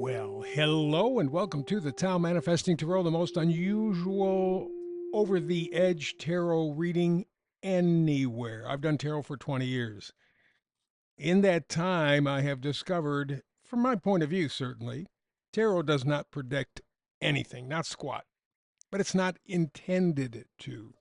Well, hello and welcome to the Tao Manifesting Tarot, the most unusual, over the edge tarot reading anywhere. I've done tarot for 20 years. In that time, I have discovered, from my point of view, certainly, tarot does not predict anything, not squat, but it's not intended to.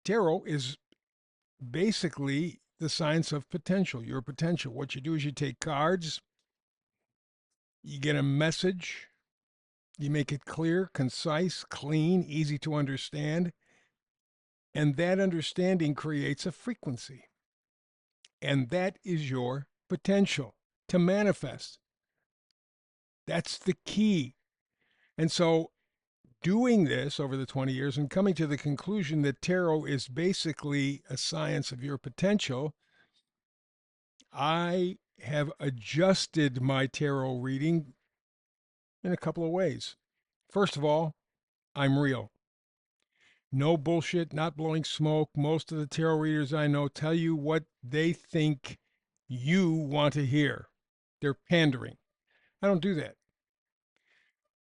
Tarot is basically the science of potential, your potential. What you do is you take cards, you get a message. You make it clear, concise, clean, easy to understand, and that understanding creates a frequency. And that is your potential to manifest. That's the key. And so, doing this over the 20 years and coming to the conclusion that tarot is basically a science of your potential, I have adjusted my tarot reading in a couple of ways. First of all, I'm real. No bullshit, not blowing smoke. Most of the tarot readers I know tell you what they think you want to hear. They're pandering. I don't do that.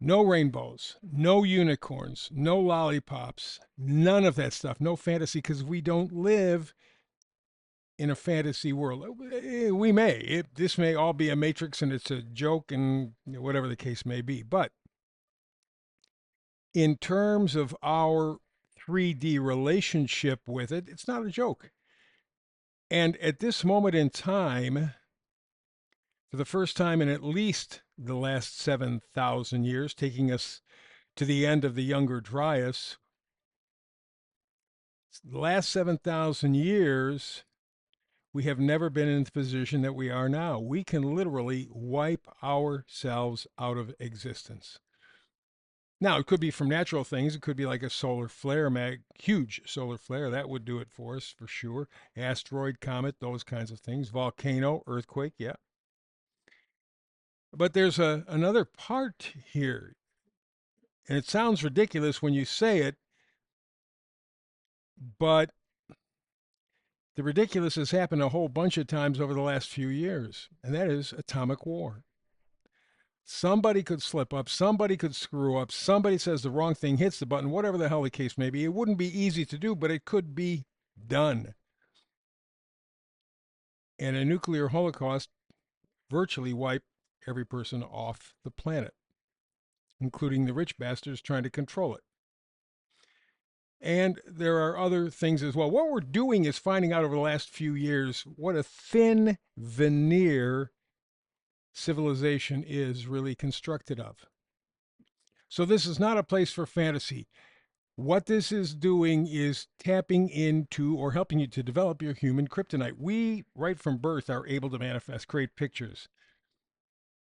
No rainbows, no unicorns, no lollipops, none of that stuff. No fantasy, because we don't live in a fantasy world. We may. This may all be a matrix and it's a joke and whatever the case may be. But in terms of our 3D relationship with it, it's not a joke. And at this moment in time, for the first time in at least the last 7,000 years, taking us to the end of the Younger Dryas, the last 7,000 years, we have never been in the position that we are now. We can literally wipe ourselves out of existence. Now, it could be from natural things. It could be like a solar flare, huge solar flare. That would do it for us for sure. Asteroid, comet, those kinds of things. Volcano, earthquake, yeah. But there's another part here, and it sounds ridiculous when you say it, but the ridiculous has happened a whole bunch of times over the last few years, and that is atomic war. Somebody could slip up, somebody could screw up, somebody says the wrong thing, hits the button, whatever the hell the case may be. It wouldn't be easy to do, but it could be done. And a nuclear holocaust virtually wipe every person off the planet, including the rich bastards trying to control it. And there are other things as well. What we're doing is finding out over the last few years what a thin veneer civilization is really constructed of. So this is not a place for fantasy. What this is doing is tapping into or helping you to develop your human kryptonite. We, right from birth, are able to manifest, create pictures.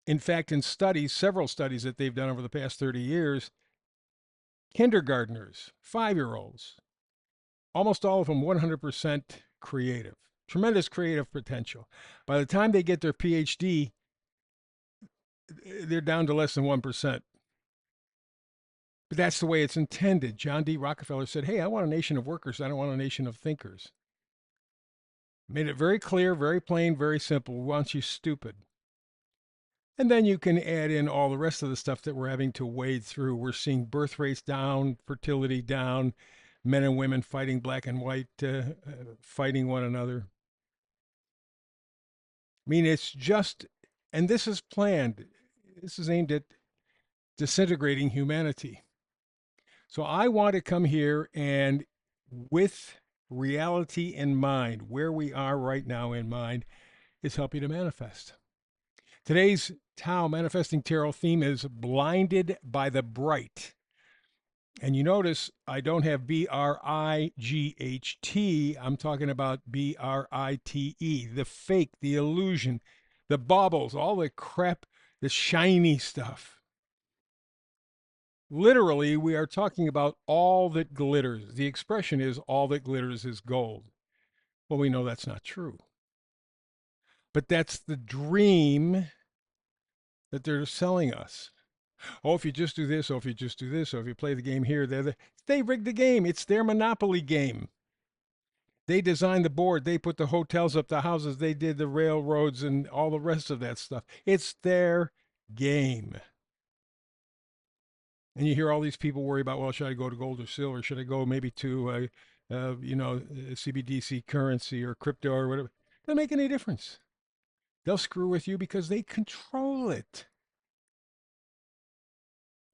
In fact, in studies, several studies that they've done over the past 30 years, kindergartners, 5-year-olds, almost all of them 100% creative, tremendous creative potential. By the time they get their PhD, they're down to less than 1%. But that's the way it's intended. John D. Rockefeller said, hey, I want a nation of workers. I don't want a nation of thinkers. Made it very clear, very plain, very simple. We want you stupid. And then you can add in all the rest of the stuff that we're having to wade through. We're seeing birth rates down, fertility down, men and women fighting, black and white, fighting one another. I mean, it's just, and this is planned. This is aimed at disintegrating humanity. So I want to come here and, with reality in mind, where we are right now in mind, is help you to manifest. Today's Tao Manifesting Tarot theme is Blinded by the Brite. And you notice I don't have Bright. I'm talking about Brite, the fake, the illusion, the baubles, all the crap, the shiny stuff. Literally, we are talking about all that glitters. The expression is all that glitters is gold. Well, we know that's not true. But that's the dream that they're selling us. Oh, if you just do this, oh, if you just do this, oh, if you play the game here, they rigged the game. It's their monopoly game. They designed the board. They put the hotels up, the houses. They did the railroads and all the rest of that stuff. It's their game. And you hear all these people worry about, well, should I go to gold or silver? Should I go maybe to, CBDC currency or crypto or whatever? Doesn't make any difference. They'll screw with you because they control it.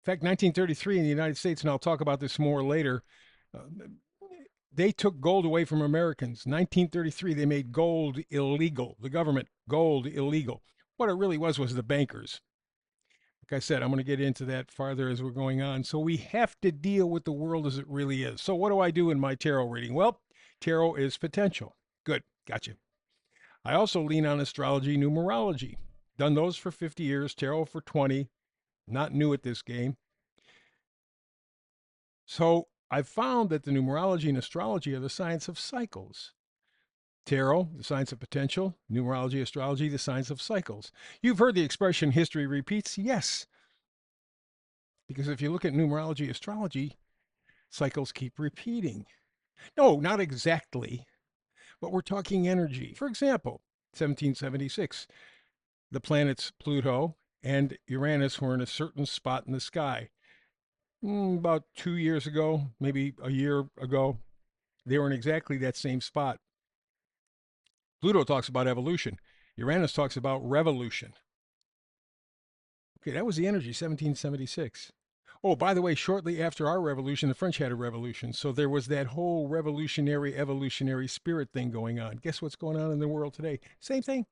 In fact, 1933 in the United States, and I'll talk about this more later, uh, they took gold away from Americans. 1933, they made gold illegal. The government, gold illegal. What it really was the bankers. Like I said, I'm going to get into that farther as we're going on. So we have to deal with the world as it really is. So what do I do in my tarot reading? Well, tarot is potential. Good. Gotcha. I also lean on astrology, numerology. Done those for 50 years, tarot for 20. Not new at this game. So I've found that the numerology and astrology are the science of cycles. Tarot, the science of potential. Numerology, astrology, the science of cycles. You've heard the expression history repeats? Yes. Because if you look at numerology, astrology, cycles keep repeating. No, not exactly, but we're talking energy. For example, 1776, the planets Pluto and Uranus were in a certain spot in the sky. About 2 years ago, maybe a year ago, they were in exactly that same spot. Pluto talks about evolution. Uranus talks about revolution. Okay, that was the energy, 1776. Oh, by the way, shortly after our revolution, the French had a revolution. So there was that whole revolutionary, evolutionary spirit thing going on. Guess what's going on in the world today? Same thing,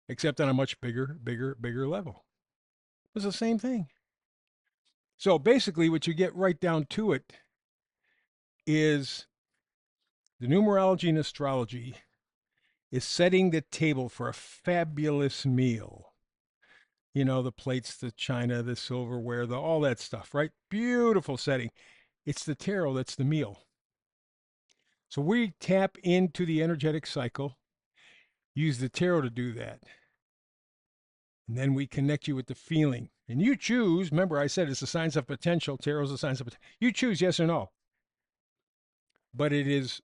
except on a much bigger level. It's the same thing. So basically, what you get right down to it is the numerology and astrology is setting the table for a fabulous meal. You know, the plates, the china, the silverware, all that stuff, right? Beautiful setting. It's the tarot that's the meal. So we tap into the energetic cycle, use the tarot to do that. And then we connect you with the feeling. And you choose, remember I said it's the science of potential, tarot is the science of potential. You choose yes or no. But it is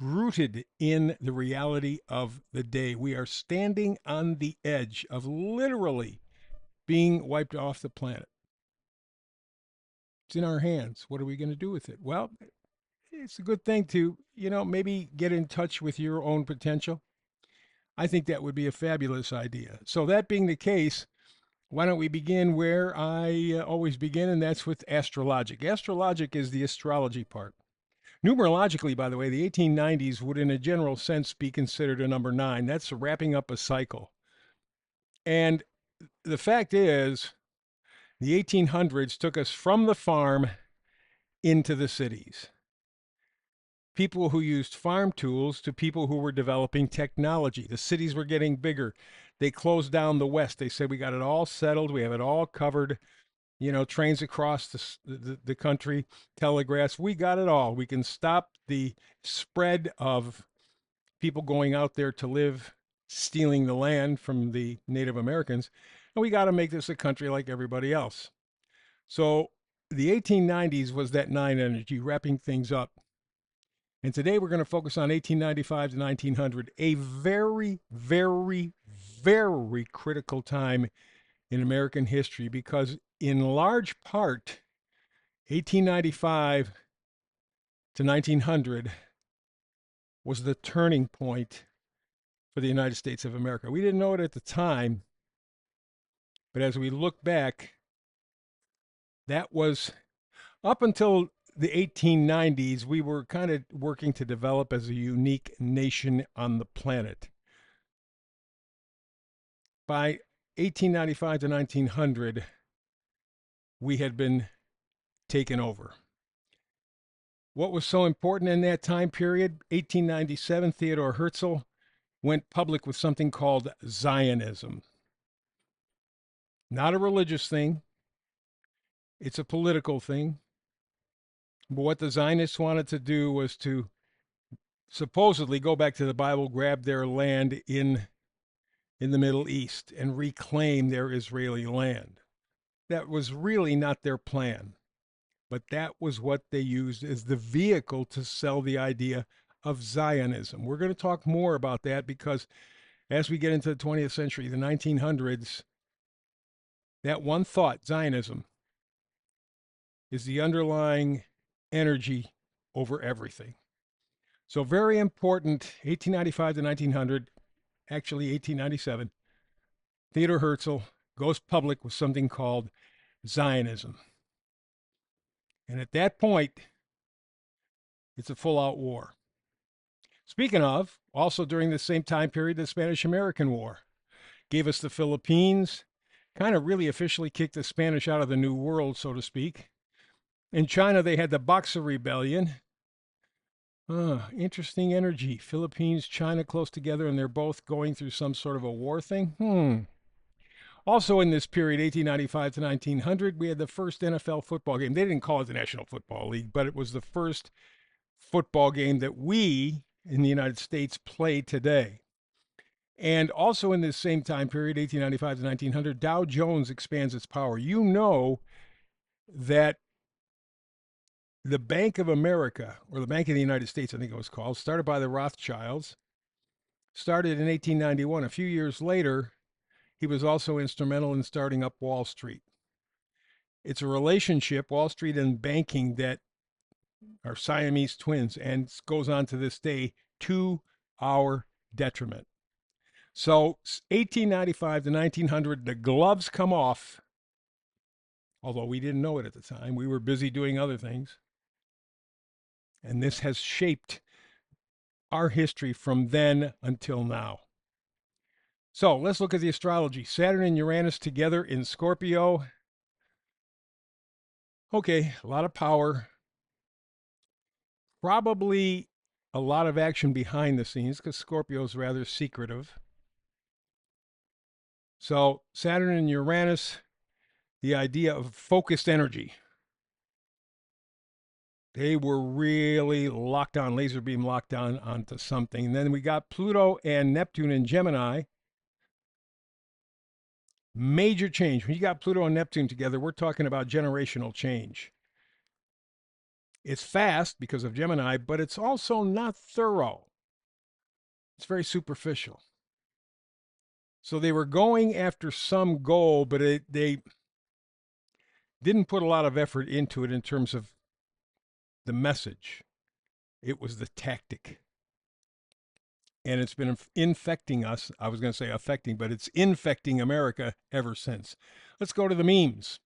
rooted in the reality of the day. We are standing on the edge of literally being wiped off the planet. It's in our hands. What are we going to do with it? Well, it's a good thing to, maybe get in touch with your own potential. I think that would be a fabulous idea. So, that being the case, why don't we begin where I always begin, and that's with astrologic. Astrologic is the astrology part. Numerologically, by the way, the 1890s would, in a general sense, be considered a number 9. That's wrapping up a cycle. And the fact is, the 1800s took us from the farm into the cities. People who used farm tools to people who were developing technology. The cities were getting bigger. They closed down the West. They said, we got it all settled. We have it all covered. Trains across the country, telegraphs. We got it all. We can stop the spread of people going out there to live, stealing the land from the Native Americans. And we got to make this a country like everybody else. So the 1890s was that 9 energy, wrapping things up. And today we're going to focus on 1895 to 1900, a very, very, very critical time in American history because, in large part, 1895 to 1900 was the turning point for the United States of America. We didn't know it at the time, but as we look back, that was up until the 1890s, we were kind of working to develop as a unique nation on the planet. By 1895 to 1900, we had been taken over. What was so important in that time period? 1897, Theodore Herzl went public with something called Zionism. Not a religious thing, it's a political thing. But what the Zionists wanted to do was to supposedly go back to the Bible, grab their land in the Middle East and reclaim their Israeli land. That was really not their plan, but that was what they used as the vehicle to sell the idea of Zionism. We're going to talk more about that because as we get into the 20th century, the 1900s, That one thought, Zionism, is the underlying energy over everything. So, very important, 1895 to 1900, actually 1897, Theodor Herzl goes public with something called Zionism. And at that point, it's a full out war. Speaking of, also during the same time period, the Spanish American War gave us the Philippines, kind of really officially kicked the Spanish out of the New World, so to speak. In China, they had the Boxer Rebellion. Interesting energy. Philippines, China close together, and they're both going through some sort of a war thing. Also in this period, 1895 to 1900, we had the first NFL football game. They didn't call it the National Football League, but it was the first football game that we in the United States play today. And also in this same time period, 1895 to 1900, Dow Jones expands its power. You know that the Bank of America, or the Bank of the United States, I think it was called, started by the Rothschilds, started in 1891. A few years later, he was also instrumental in starting up Wall Street. It's a relationship, Wall Street and banking, that are Siamese twins and goes on to this day to our detriment. So 1895 to 1900, the gloves come off, although we didn't know it at the time. We were busy doing other things. And this has shaped our history from then until now. So let's look at the astrology. Saturn and Uranus together in Scorpio. Okay, a lot of power. Probably a lot of action behind the scenes because Scorpio is rather secretive. So Saturn and Uranus, the idea of focused energy. They were really locked on, laser beam locked on onto something. And then we got Pluto and Neptune in Gemini. Major change. When you got Pluto and Neptune together, we're talking about generational change. It's fast because of Gemini, but it's also not thorough. It's very superficial. So they were going after some goal, but they didn't put a lot of effort into it in terms of the message. It was the tactic. And it's been infecting us. I was going to say affecting, but it's infecting America ever since. Let's go to the memes.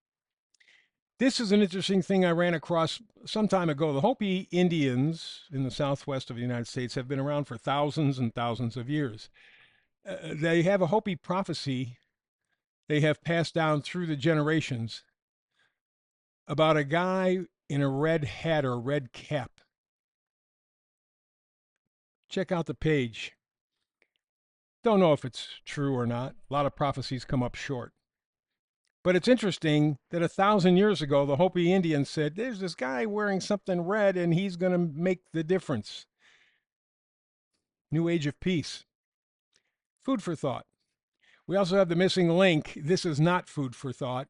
This is an interesting thing I ran across some time ago. The Hopi Indians in the southwest of the United States have been around for thousands and thousands of years. They have a Hopi prophecy they have passed down through the generations about a guy in a red hat or red cap. Check out the page. Don't know if it's true or not. A lot of prophecies come up short. But it's interesting that 1,000 years ago, the Hopi Indians said, there's this guy wearing something red and he's going to make the difference. New Age of Peace. Food for thought. We also have the missing link. This is not food for thought.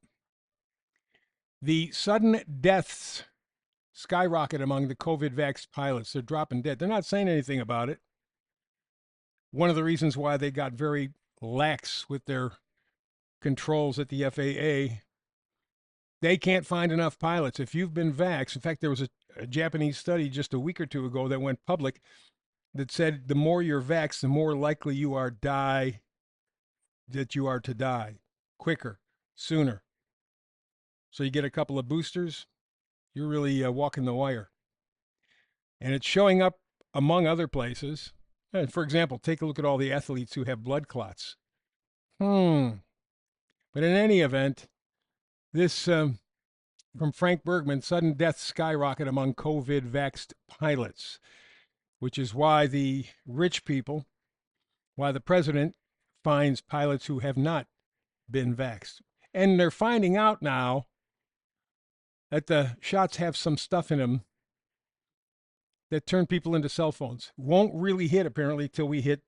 The sudden deaths skyrocket among the COVID vax pilots. They're dropping dead. They're not saying anything about it. One of the reasons why they got very lax with their controls at the FAA, they can't find enough pilots. If you've been vaxxed, in fact, there was a Japanese study just a week or two ago that went public that said the more you're vaxxed, the more likely you are to die quicker, sooner. So you get a couple of boosters, you're really walking the wire. And it's showing up among other places. For example, take a look at all the athletes who have blood clots. But in any event, this from Frank Bergman, sudden death skyrocket among COVID vaxxed pilots, which is why the rich people, why the president finds pilots who have not been vaxxed. And they're finding out now that the shots have some stuff in them that turn people into cell phones. Won't really hit, apparently, till we hit,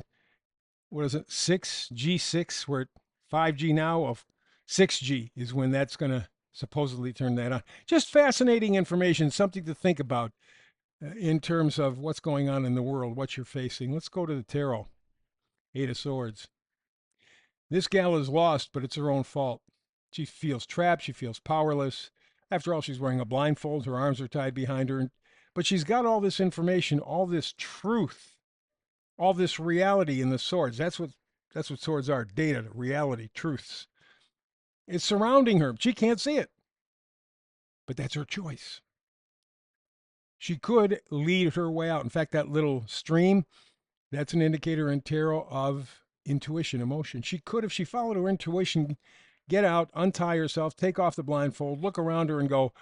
6G6? We're at 5G now. Of 6G is when that's going to supposedly turn that on. Just fascinating information, something to think about in terms of what's going on in the world, what you're facing. Let's go to the tarot. Eight of Swords. This gal is lost, but it's her own fault. She feels trapped. She feels powerless. After all, she's wearing a blindfold. Her arms are tied behind her. But she's got all this information, all this truth, all this reality in the swords. That's what swords are: data, reality, truths. It's surrounding her. She can't see it, but that's her choice. She could lead her way out. In fact, that little stream, that's an indicator in tarot of intuition, emotion. She could, if she followed her intuition, get out, untie herself, take off the blindfold, look around her and go,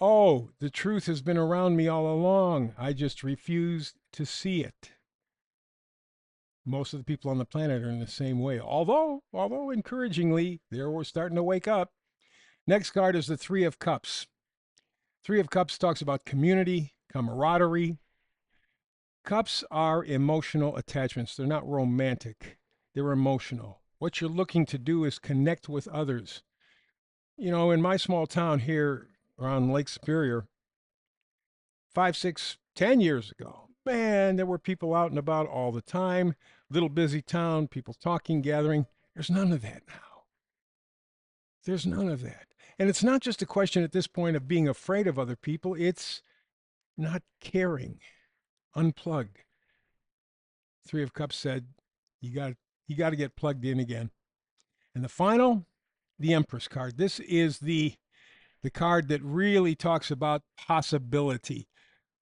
oh, the truth has been around me all along. I just refused to see it. Most of the people on the planet are in the same way. Although encouragingly, we're starting to wake up. Next card is the Three of Cups. Three of Cups talks about community, camaraderie. Cups are emotional attachments. They're not romantic. They're emotional. What you're looking to do is connect with others. You know, in my small town here around Lake Superior, 5, 6, 10 years ago, man, there were people out and about all the time. Little busy town, people talking, gathering. There's none of that now. There's none of that. And it's not just a question at this point of being afraid of other people, it's not caring. Unplug. Three of Cups said, you got to get plugged in again. And the final, the Empress card. This is the card that really talks about possibility.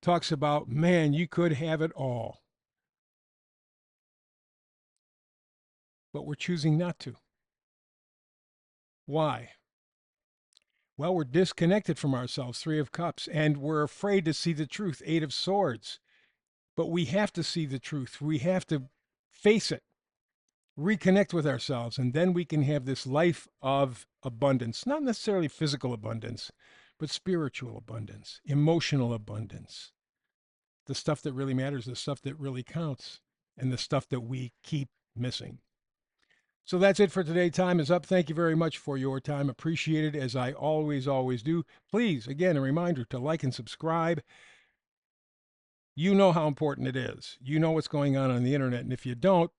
Talks about, man, you could have it all. But we're choosing not to. Why? Well, we're disconnected from ourselves, Three of Cups, and we're afraid to see the truth, Eight of Swords. But we have to see the truth. We have to face it, reconnect with ourselves, and then we can have this life of abundance, not necessarily physical abundance, but spiritual abundance, emotional abundance, the stuff that really matters, the stuff that really counts, and the stuff that we keep missing. So that's it for today. Time is up. Thank you very much for your time. Appreciate it, as I always do. Please, again, a reminder to like and subscribe. You know how important it is. You know what's going on the internet. And if you don't,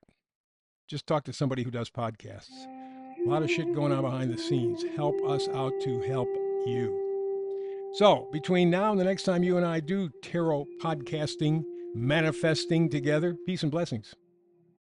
just talk to somebody who does podcasts. A lot of shit going on behind the scenes. Help us out to help you. So between now and the next time you and I do tarot podcasting, manifesting together, peace and blessings.